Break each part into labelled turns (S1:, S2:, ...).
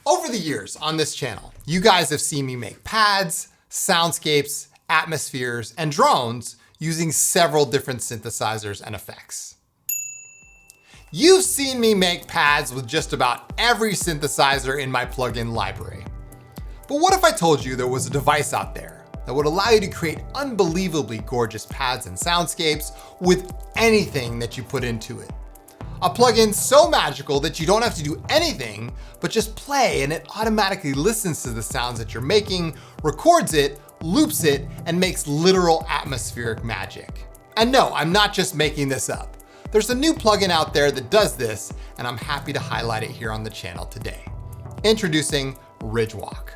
S1: Over the years on this channel, you guys have seen me make pads, soundscapes, atmospheres, and drones using several different synthesizers and effects. You've seen me make pads with just about every synthesizer in my plugin library. But what if I told you there was a device out there that would allow you to create unbelievably gorgeous pads and soundscapes with anything that you put into it? A plugin so magical that you don't have to do anything but just play and it automatically listens to the sounds that you're making, records it, loops it, and makes literal atmospheric magic. And no, I'm not just making this up. There's a new plugin out there that does this, and I'm happy to highlight it here on the channel today. Introducing Ridgewalk.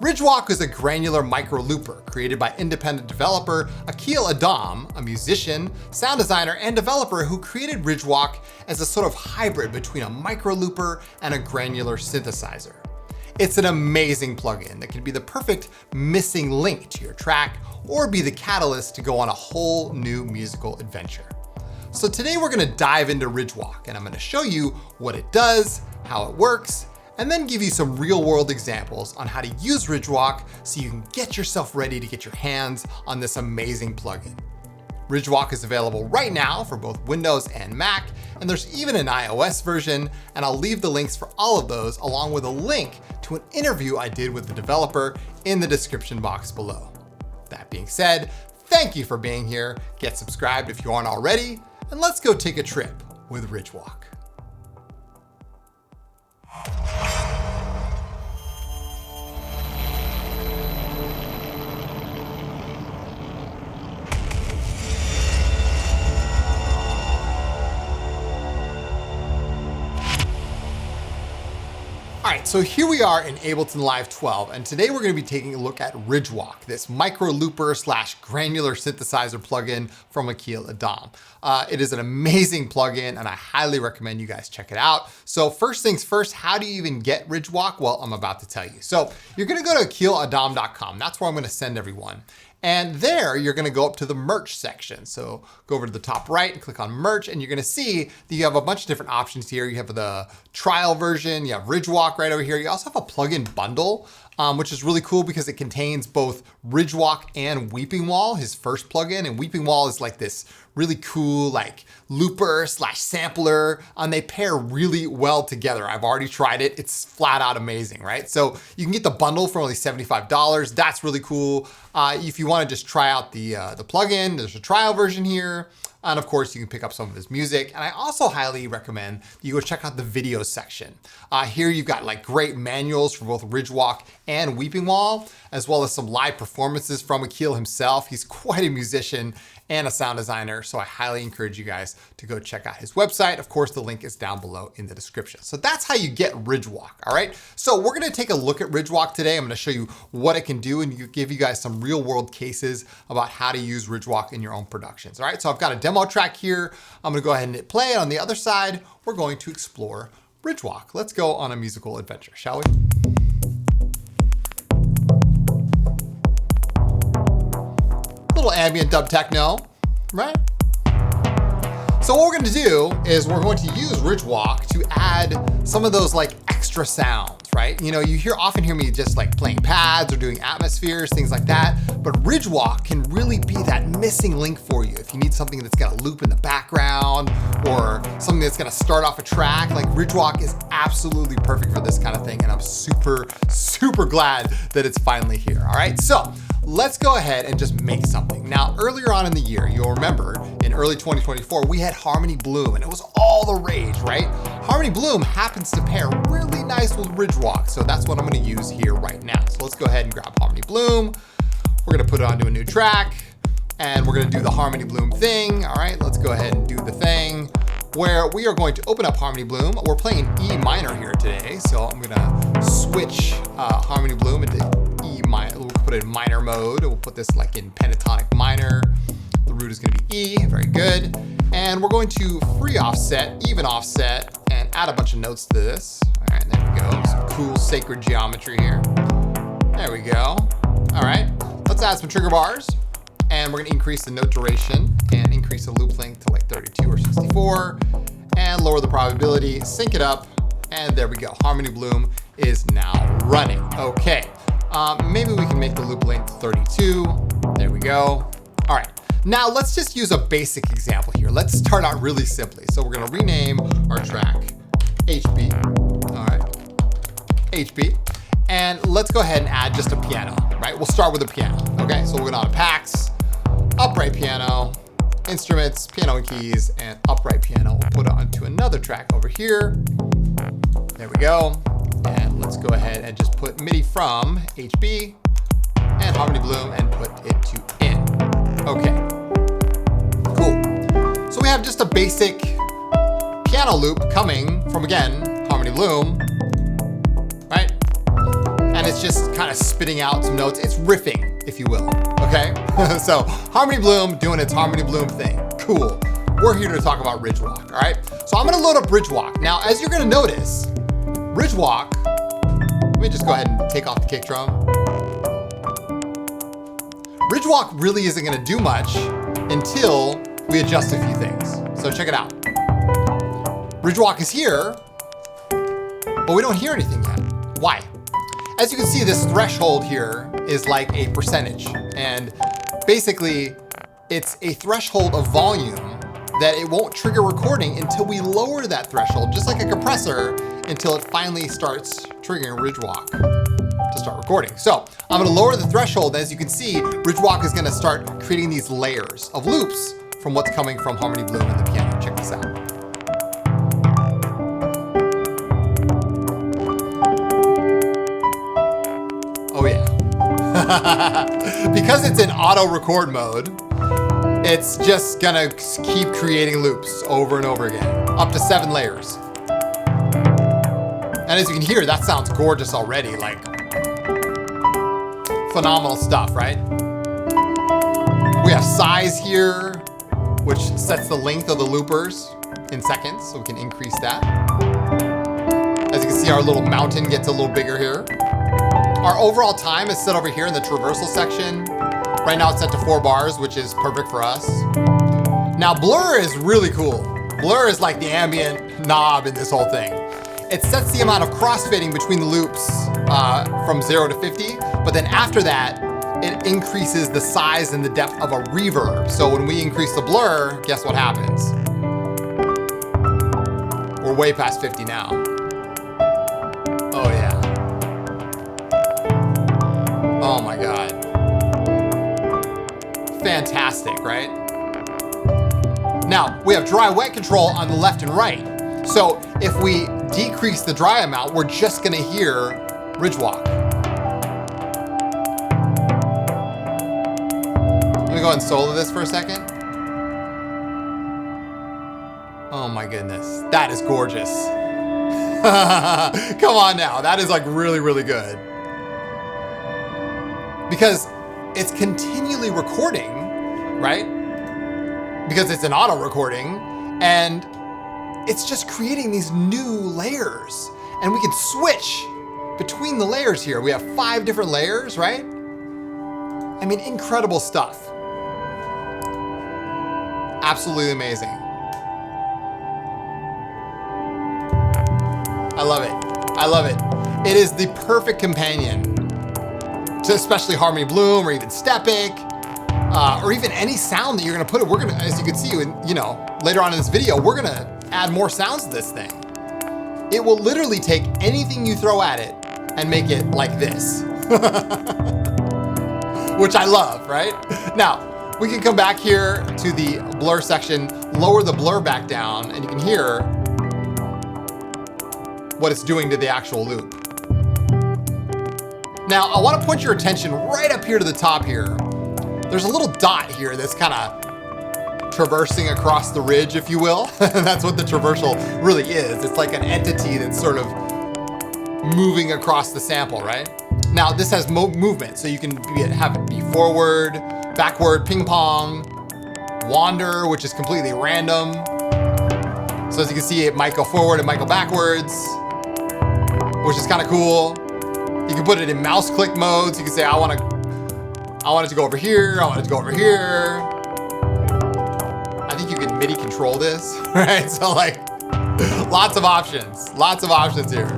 S1: Ridgewalk is a granular micro looper created by independent developer Aqeel Aadam, a musician, sound designer, and developer who created Ridgewalk as a sort of hybrid between a micro looper and a granular synthesizer. It's an amazing plugin that can be the perfect missing link to your track or be the catalyst to go on a whole new musical adventure. So today we're gonna dive into Ridgewalk and I'm gonna show you what it does, how it works, and then give you some real world examples on how to use Ridgewalk so you can get yourself ready to get your hands on this amazing plugin. Ridgewalk is available right now for both Windows and Mac, and there's even an iOS version, and I'll leave the links for all of those along with a link to an interview I did with the developer in the description box below. That being said, thank you for being here, get subscribed if you aren't already, and let's go take a trip with Ridgewalk. All right, so here we are in Ableton Live 12, and today we're gonna be taking a look at Ridgewalk, this micro looper / granular synthesizer plugin from Aqeel Aadam. It is an amazing plugin, and I highly recommend you guys check it out. So first things first, how do you even get Ridgewalk? Well, I'm about to tell you. So you're gonna go to AqeelAadam.com. That's where I'm gonna send everyone. And there you're gonna go up to the merch section. So go over to the top right and click on merch, and you're gonna see that you have a bunch of different options here. You have the trial version, you have Ridgewalk right over here. You also have a plugin bundle, which is really cool because it contains both Ridgewalk and Weeping Wall, his first plugin. And Weeping Wall is like this really cool like looper / sampler, and they pair really well together. I've already tried it. It's flat out amazing, right? So you can get the bundle for only $75. That's really cool. If you want to just try out the plugin, there's a trial version here. And of course, you can pick up some of his music. And I also highly recommend that you go check out the video section. Here you've got like great manuals for both Ridgewalk and Weeping Wall, as well as some live performances from Aqeel himself. He's quite a musician and a sound designer, so I highly encourage you guys to go check out his website. Of course, the link is down below in the description. So that's how you get Ridgewalk, all right? So we're gonna take a look at Ridgewalk today. I'm gonna show you what it can do and give you guys some real world cases about how to use Ridgewalk in your own productions, all right? So I've got a demo track here. I'm gonna go ahead and hit play. On the other side, we're going to explore Ridgewalk. Let's go on a musical adventure, shall we? Little ambient dub techno, right? So what we're gonna do is we're going to use Ridgewalk to add some of those like extra sounds, right? You know, you often hear me just like playing pads or doing atmospheres, things like that, but Ridgewalk can really be that missing link for you. If you need something that's got a loop in the background or something that's gonna start off a track, like Ridgewalk is absolutely perfect for this kind of thing, and I'm super, super glad that it's finally here, all right? So let's go ahead and just make something. Now, earlier on in the year, you'll remember in early 2024, we had Harmony Bloom and it was all the rage, right? Harmony Bloom happens to pair really nice with Ridgewalk. So that's what I'm gonna use here right now. So let's go ahead and grab Harmony Bloom. We're gonna put it onto a new track and we're gonna do the Harmony Bloom thing. All right, let's go ahead and do the thing where we are going to open up Harmony Bloom. We're playing E minor here today. So I'm gonna switch Harmony Bloom into E minor. We'll put it in minor mode. We'll put this like in pentatonic minor. The root is gonna be E, very good. And we're going to free offset, even offset, and add a bunch of notes to this. All right, there we go. Some cool sacred geometry here. There we go. All right, let's add some trigger bars. And we're gonna increase the note duration and increase the loop length to like 32 or 64 and lower the probability, sync it up, And there we go. Harmony Bloom is now running. Okay. Maybe we can make the loop length 32. There we go. All right. Now let's just use a basic example here. Let's start out really simply. So we're going to rename our track HB. All right. HB. And let's go ahead and add just a piano, right? We'll start with a piano. Okay. So we're going to packs, upright piano, instruments, piano and keys, and upright piano. We'll put it onto another track over here. There we go. And let's go ahead and just put MIDI from HB and Harmony Bloom and put it to in. Okay, cool. So we have just a basic piano loop coming from, again, Harmony Bloom, right? And it's just kind of spitting out some notes. It's riffing, if you will, okay? So Harmony Bloom doing its Harmony Bloom thing. Cool. We're here to talk about Ridgewalk, all right? So I'm gonna load up Ridgewalk. Now, as you're gonna notice, Ridgewalk, let me just go ahead and take off the kick drum. Ridgewalk really isn't gonna do much until we adjust a few things. So check it out. Ridgewalk is here, but we don't hear anything yet. Why? As you can see, this threshold here is like a percentage. And basically, it's a threshold of volume that it won't trigger recording until we lower that threshold, just like a compressor, until it finally starts triggering Ridgewalk to start recording. So I'm gonna lower the threshold. As you can see, Ridgewalk is gonna start creating these layers of loops from what's coming from Harmony Bloom and the piano. Check this out. Oh yeah. Because it's in auto record mode, it's just gonna keep creating loops over and over again, up to 7 layers. And as you can hear, that sounds gorgeous already, like phenomenal stuff, right? We have size here, which sets the length of the loopers in seconds, so we can increase that. As you can see, our little mountain gets a little bigger here. Our overall time is set over here in the traversal section. Right now it's set to 4 bars, which is perfect for us. Now blur is really cool. Blur is like the ambient knob in this whole thing. It sets the amount of crossfading between the loops from 0 to 50, but then after that, it increases the size and the depth of a reverb. So when we increase the blur, guess what happens? We're way past 50 now. Oh yeah. Oh my God. Fantastic, right? Now, we have dry-wet control on the left and right. So if we decrease the dry amount, we're just gonna hear Ridgewalk. Let me go ahead and solo this for a second. Oh my goodness, that is gorgeous. Come on now, that is like really, really good. Because it's continually recording, right? Because it's an auto recording, and it's just creating these new layers. And we can switch between the layers here. We have 5 different layers, right? I mean, incredible stuff. Absolutely amazing. I love it. I love it. It is the perfect companion to especially Harmony Bloom or even Stepic, or even any sound that you're gonna put it. We're gonna, as you can see, you know, later on in this video, we're gonna add more sounds to this thing. It will literally take anything you throw at it and make it like this, which I love, right? Now, we can come back here to the blur section, lower the blur back down, and you can hear what it's doing to the actual loop. Now, I want to point your attention right up here to the top here. There's a little dot here that's kind of traversing across the ridge, if you will. That's what the traversal really is. It's like an entity that's sort of moving across the sample, right? Now, this has movement, so you can have it be forward, backward, ping pong, wander, which is completely random. So as you can see, it might go forward, it might go backwards, which is kind of cool. You can put it in mouse click mode, so you can say, I want it to go over here, I want it to go over here. I think you can MIDI control this, right? So like, Lots of options. Lots of options here.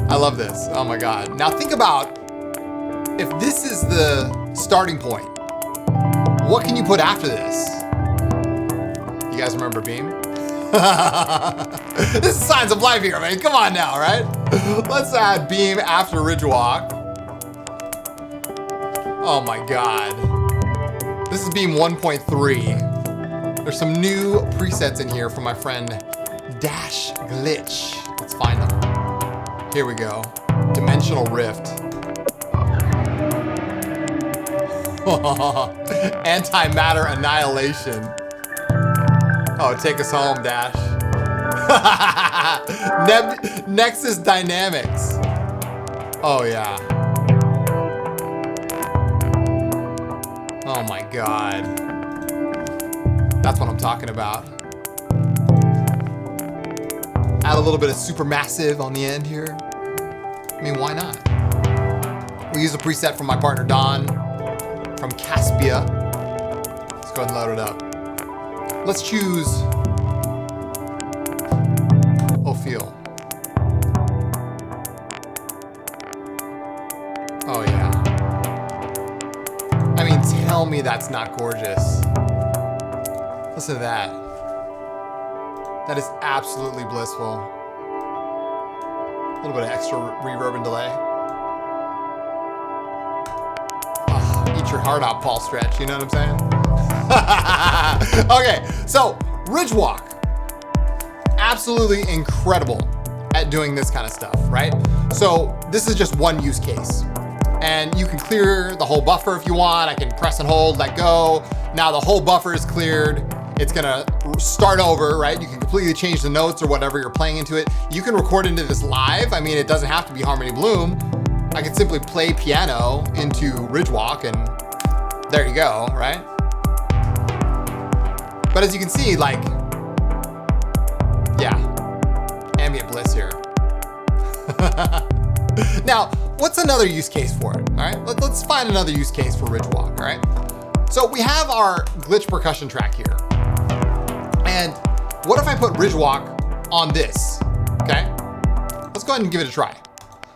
S1: I love this. Oh my God. Now think about if this is the starting point, what can you put after this? You guys remember BEAM? This is signs of life here, man. Come on now, right? Let's add BEAM after Ridgewalk. Oh my God. This is BEAM 1.3. There's some new presets in here from my friend Dash Glitch. Let's find them. Here we go. Dimensional Rift. Antimatter Annihilation. Oh, take us home, Dash. Nexus Dynamics. Oh yeah. Oh my God. That's what I'm talking about. Add a little bit of supermassive on the end here. I mean, why not? We use a preset from my partner Don from Caspia. Let's go ahead and load it up. Let's choose Ophiel. Oh yeah. I mean, tell me that's not gorgeous. Listen to that. That is absolutely blissful. A little bit of extra reverb and delay. Oh, eat your heart out, Paul Stretch. You know what I'm saying? Okay, so Ridgewalk, absolutely incredible at doing this kind of stuff, right? So this is just one use case. And you can clear the whole buffer if you want. I can press and hold, let go. Now the whole buffer is cleared. It's gonna start over, right? You can completely change the notes or whatever you're playing into it. You can record into this live. I mean, it doesn't have to be Harmony Bloom. I can simply play piano into Ridgewalk and there you go, right? But as you can see, like, yeah, ambient bliss here. Now, what's another use case for it, all right? Let's find another use case for Ridgewalk, all right? So we have our glitch percussion track here. And what if I put Ridgewalk on this, okay? Let's go ahead and give it a try.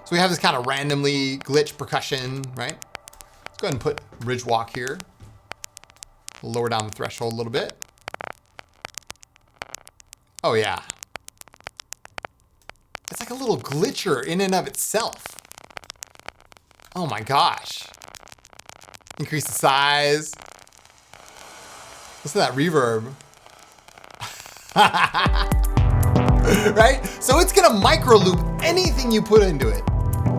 S1: So we have this kind of randomly glitch percussion, right? Let's go ahead and put Ridgewalk here. Lower down the threshold a little bit. Oh yeah. It's like a little glitcher in and of itself. Oh my gosh. Increase the size. Listen to that reverb. Right? So it's gonna micro loop anything you put into it.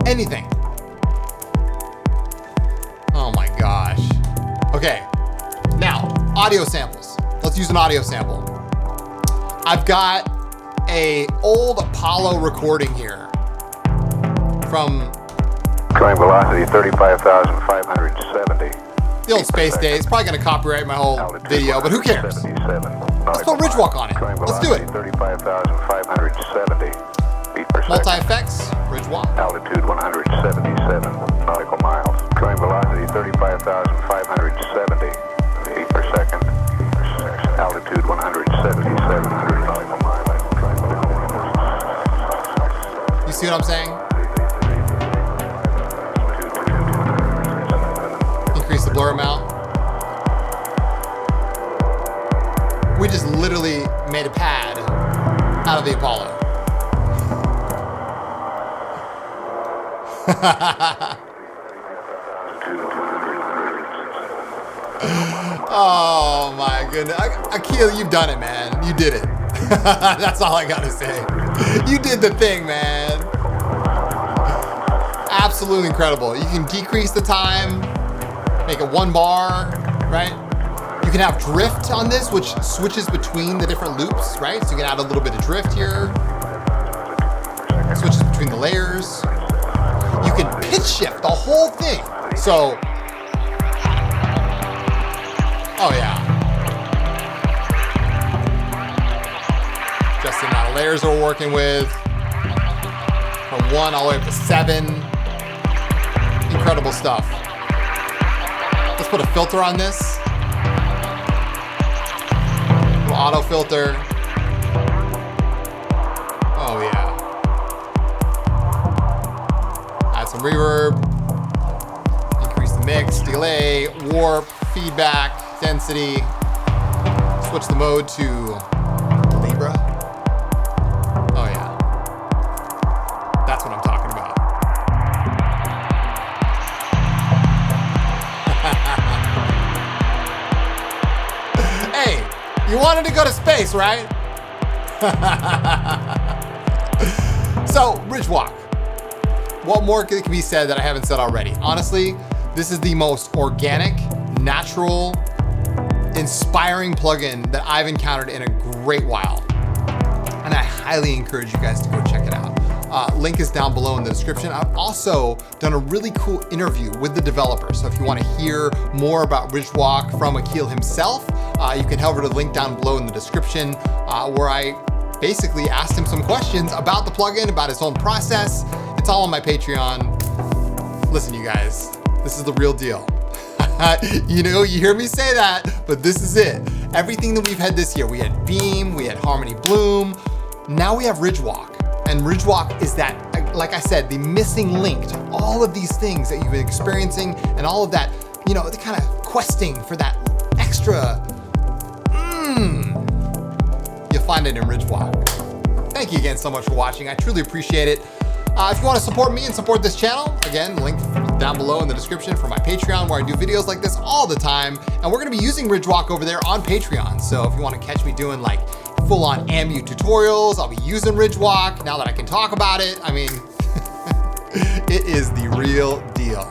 S1: Anything. Oh my gosh. Okay. Now, audio samples. Let's use an audio sample. I've got a old Apollo recording here from
S2: Going velocity 35,570.
S1: the old space days. Probably gonna copyright my whole video, but who cares? Let's put Ridgewalk on it. Let's do it.
S2: 35,570 feet per second.
S1: Multi-effects, Ridgewalk.
S2: Altitude 177 nautical miles. Going velocity 35,570 feet per second. Altitude 177 nautical miles.
S1: You see what I'm saying? Increase the blur amount. We just literally made a pad out of the Apollo. Oh my goodness. Aqeel, you've done it, man. You did it. That's all I gotta say. You did the thing, man. Absolutely incredible. You can decrease the time, make it 1 bar, right? You can have drift on this, which switches between the different loops, right? So you can add a little bit of drift here. Switches between the layers. You can pitch shift the whole thing. So, oh yeah. Just the amount of layers we're working with. From 1 all the way up to 7. Incredible stuff. Let's put a filter on this. Auto filter. some reverb, increase the mix, delay, warp, feedback, density. Switch the mode to Libra. Oh yeah, that's what I'm talking about. Hey, you wanted to go to space, right? So, Ridgewalk. What more can be said that I haven't said already? Honestly, this is the most organic, natural, inspiring plugin that I've encountered in a great while. And I highly encourage you guys to go check it out. Link is down below in the description. I've also done a really cool interview with the developer. So if you want to hear more about Ridgewalk from Aqeel himself, you can head over to the link down below in the description where I basically asked him some questions about the plugin, about his own process. It's all on my Patreon. Listen, you guys, this is the real deal. You know, you hear me say that, but this is it. Everything that we've had this year, we had BEAM, we had Harmony Bloom, now we have Ridgewalk. And Ridgewalk is that, like I said, the missing link to all of these things that you've been experiencing and all of that, you know, the kind of questing for that extra, you'll find it in Ridgewalk. Thank you again so much for watching. I truly appreciate it. If you want to support me and support this channel, again, link down below in the description for my Patreon where I do videos like this all the time. And we're going to be using Ridgewalk over there on Patreon. So if you want to catch me doing like full-on ambient tutorials, I'll be using Ridgewalk now that I can talk about it. I mean, it is the real deal.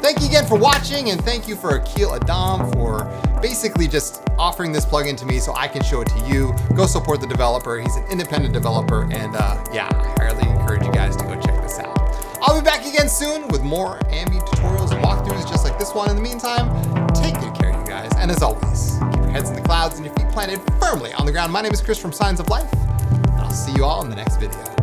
S1: Thank you again for watching, and thank you for Aqeel Aadam for basically just offering this plugin to me so I can show it to you. Go support the developer. He's an independent developer, and yeah, I highly encourage you guys to go check this out. I'll be back again soon with more ambient tutorials and walkthroughs just like this one. In the meantime, take good care, you guys, and as always, keep your heads in the clouds and your feet planted firmly on the ground. My name is Chris from Signs of Life, and I'll see you all in the next video.